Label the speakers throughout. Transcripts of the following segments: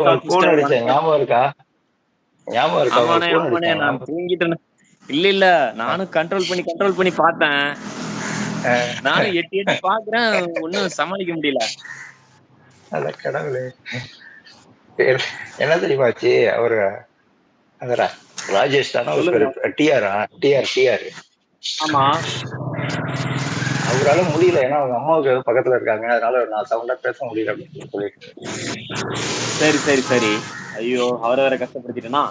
Speaker 1: Phone அடிச்சேன், ஞாபகம் இருக்கா? ஞாபகம் இருக்கா
Speaker 2: ஆமாண்ணே
Speaker 1: உங்களுக்கு? போன்
Speaker 2: ஆமாண்ணே,
Speaker 1: அடிச்சேன்,
Speaker 2: நான்
Speaker 1: ஞாபகம்
Speaker 2: தூங்கிட்டேன். இல்ல நானும் கண்ட்ரோல் பண்ணி பார்த்தேன். நானும் எட்டி எட்டி பாக்குறேன், ஒன்னும் சமாளிக்க முடியல.
Speaker 1: அட கடவுளே! என்ன தெரியுமா ஆச்சு? அவரு அந்த ராஜேஷ் தானே ஒரு
Speaker 2: சொல்லுங்க.
Speaker 1: பேரு, டிஆரா? டிஆர்.
Speaker 2: ஆமா.
Speaker 1: அவரால முடியல. ஏன்னா அவங்க அம்மாவுக்கு ஏதோ பக்கத்துல இருக்காங்க. அதனால நான் சவுண்டா பேச முடியல அப்படின்னு சொல்லிட்டு.
Speaker 2: சரி சரி சரி. ஐயோ, அவரை வேற கஷ்டப்படுத்திட்டேனா?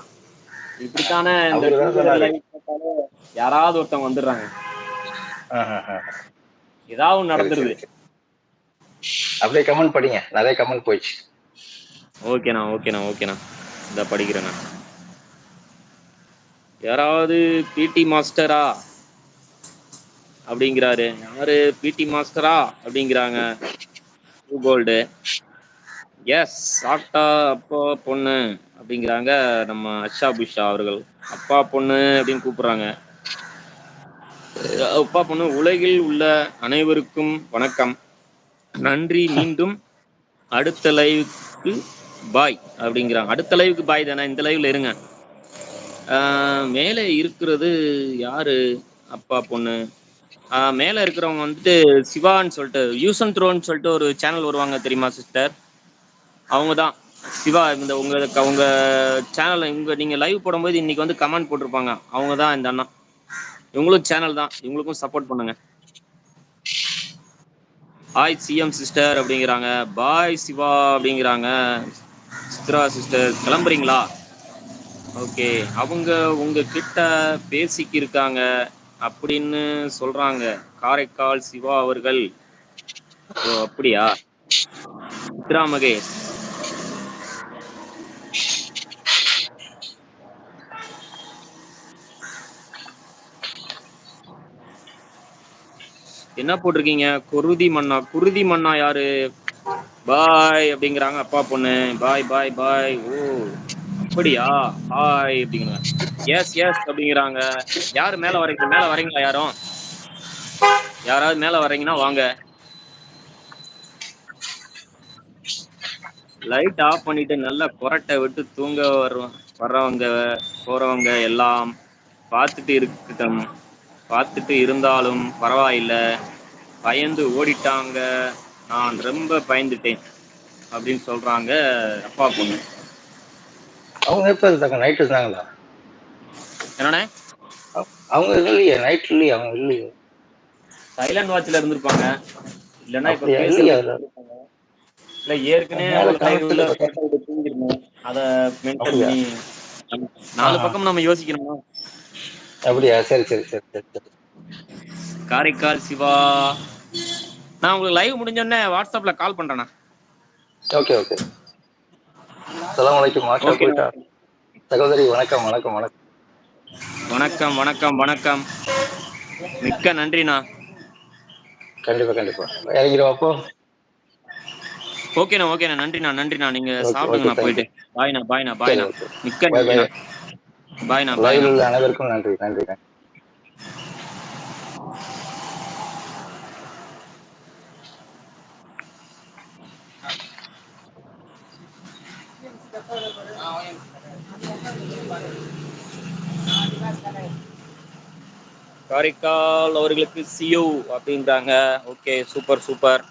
Speaker 2: இப்படித்தானே இந்த
Speaker 1: அவரு தான்
Speaker 2: டூவீலர்
Speaker 1: சொன்னாரு.
Speaker 2: லைஃப் பார்த்தாலே யாராவது ஒருத்தவங்க வந்துடுறாங்க.
Speaker 1: ஆஹ்.
Speaker 2: ஏதாவது ஒண்ணு
Speaker 1: சரி
Speaker 2: நடந்துருது.
Speaker 1: சரி சரி. அப்படியே கமெண்ட் படிங்க. நிறைய கமெண்ட் போயிடுச்சு.
Speaker 2: ஓகேண்ணா. இத படிக்கிறேண்ணா. யாராவது பிடி மாஸ்டரா அப்படிங்கிறாரு. யாரு பிடி மாஸ்டரா அப்படிங்கிறாங்க. கோல்டு. எஸ், சாப்பிட்டா அப்பா பொண்ணு அப்படிங்கிறாங்க நம்ம அஷா புஷா அவர்கள். அப்பா பொண்ணு அப்படின்னு கூப்பிடுறாங்க. அப்பா பொண்ணு. உலகில் உள்ள அனைவருக்கும் வணக்கம், நன்றி, மீண்டும் அடுத்த லைவுக்கு பாய் அப்படிங்கிறாங்க. அடுத்த லைவுக்கு பாய் தானே, இந்த லைவ்ல இருங்க. மேலே இருக்கிறது யாரு? அப்பா பொண்ணு. மேலே இருக்கிறவங்க வந்துட்டு சிவான்னு சொல்லிட்டு, யூஸ் அண்ட் த்ரோன்னு சொல்லிட்டு ஒரு சேனல் வருவாங்க தெரியுமா சிஸ்டர்? அவங்க தான் சிவா. இந்த உங்க சேனல், நீங்க லைவ் போடும்போது இன்னைக்கு வந்து கமெண்ட் போட்டிருப்பாங்க. அவங்க தான் இந்த அண்ணா. இவங்களும் சேனல் தான், இவங்களுக்கும் சப்போர்ட் பண்ணுங்க. ஹாய் சிஎம் சிஸ்டர் அப்படிங்கிறாங்க. பாய் சிவா அப்படிங்கிறாங்க. சித்ரா சிஸ்டர் கிளம்புறீங்களா? ஓகே. அவங்க உங்க கிட்ட பேசிக்கு இருக்காங்க அப்படின்னு சொல்றாங்க, காரைக்கால் சிவா அவர்கள். ஓ அப்படியா? சித்ரா மகேஷ். என்ன போட்டிருக்கீங்க? குருதி மண்ணா யாரு? பாய் அப்படிங்கிறாங்க அப்பா பொண்ணு. பாய் பாய் பாய். ஓ அப்படியா? ஹாய் அப்படிங்கிறாங்க. எஸ் எஸ் அப்படிங்கிறாங்க. யாரு மேல வரீங்களா யாரும்? யாராவது மேல வர்றீங்கன்னா வாங்க. லைட் ஆஃப் பண்ணிட்டு நல்லா கொரட்டை விட்டு தூங்க வர்றவங்க போறவங்க எல்லாம் பார்த்துட்டு இருந்தாலும் பரவாயில்ல, பயந்து ஓடிட்டாங்க, நான் ரொம்ப பயந்துட்டேன் அப்படின்னு சொல்றாங்க அப்பா பொண்ணு.
Speaker 1: அவங்க எப்ப இருந்தாங்க? நைட் இருந்தாங்களா?
Speaker 2: என்னண்ணே?
Speaker 1: அவங்க இல்லையே, நைட் இல்லையே, அவங்க இல்லையே.
Speaker 2: சைலண்ட் வாட்ச்ல இருந்திருப்பாங்க, இல்லைன்னா இப்ப
Speaker 1: அப்படியா? இல்லையா?
Speaker 2: பேசுறதுக்கு இருப்பாங்க. இல்ல ஏற்கனவே
Speaker 1: மேல
Speaker 2: ஒரு லைவ்ல
Speaker 1: கமெண்ட்ல பார்த்தா.
Speaker 2: கொரட்டை விட்டு தூங்கிருந்தோம், அதை மென்ஷன்
Speaker 1: அப்படியா?
Speaker 2: பண்ணி நாலு
Speaker 1: ஆஹ்.
Speaker 2: பக்கம் நம்ம யோசிக்கணுமா?
Speaker 1: அப்படியா? சரி சரி சரி சரி சரி.
Speaker 2: காரைக்கால் சிவா. நான் உங்களுக்கு லைவ் முடிஞ்சோடனே வாட்ஸ்அப்ல கால் பண்றேண்ணா.
Speaker 1: Okay okay. அஸ்ஸலாமு அலைக்கும். மாஷா
Speaker 2: ஓகேண்ணா.
Speaker 1: போயிட்டா. சகோதரி வணக்கம் வணக்கம் வணக்கம்.
Speaker 2: வணக்கம் வணக்கம் வணக்கம். மிக்க நன்றிண்ணா.
Speaker 1: கண்டிப்பா கண்டிப்பா. இறங்கிடுவோம் அப்போ.
Speaker 2: ஓகேண்ணா. நன்றிண்ணா. நீங்க
Speaker 1: ஓகே ஓகே,
Speaker 2: சாப்பிடுங்கண்ணா போயிட்டு.
Speaker 1: தேங்க்யூ. சரி
Speaker 2: பாய்ண்ணா.
Speaker 1: ஓகே.
Speaker 2: மிக்க
Speaker 1: பை பை.
Speaker 2: நன்றிண்ணா. பாய்ண்ணா.
Speaker 1: லைவில் உள்ள அனைவருக்கும் நன்றி நன்றி நன்றி.
Speaker 2: காரைக்கால் அவர்களுக்கு சியூ அப்படின்றாங்க. Okay, super.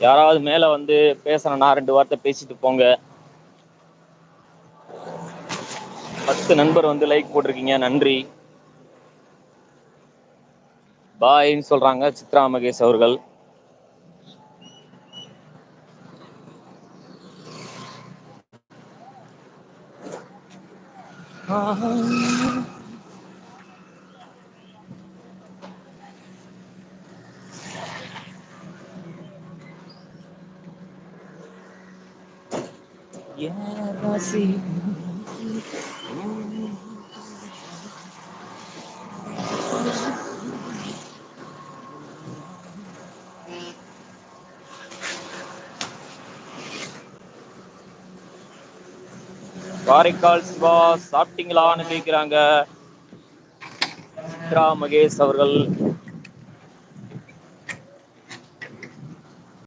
Speaker 2: யாராவது மேல வந்து பேசணும்னா 2 வார்த்தை பேசிட்டு போங்க. 10 நண்பர் வந்து லைக் போட்டிருக்கீங்க, நன்றி. பாய்ன்னு சொல்றாங்க சித்ரா மகேஷ் அவர்கள். காரைக்கால் சிவா சாப்பிட்டீங்களான்னு கேட்கிறாங்க சித்ரா மகேஷ் அவர்கள்.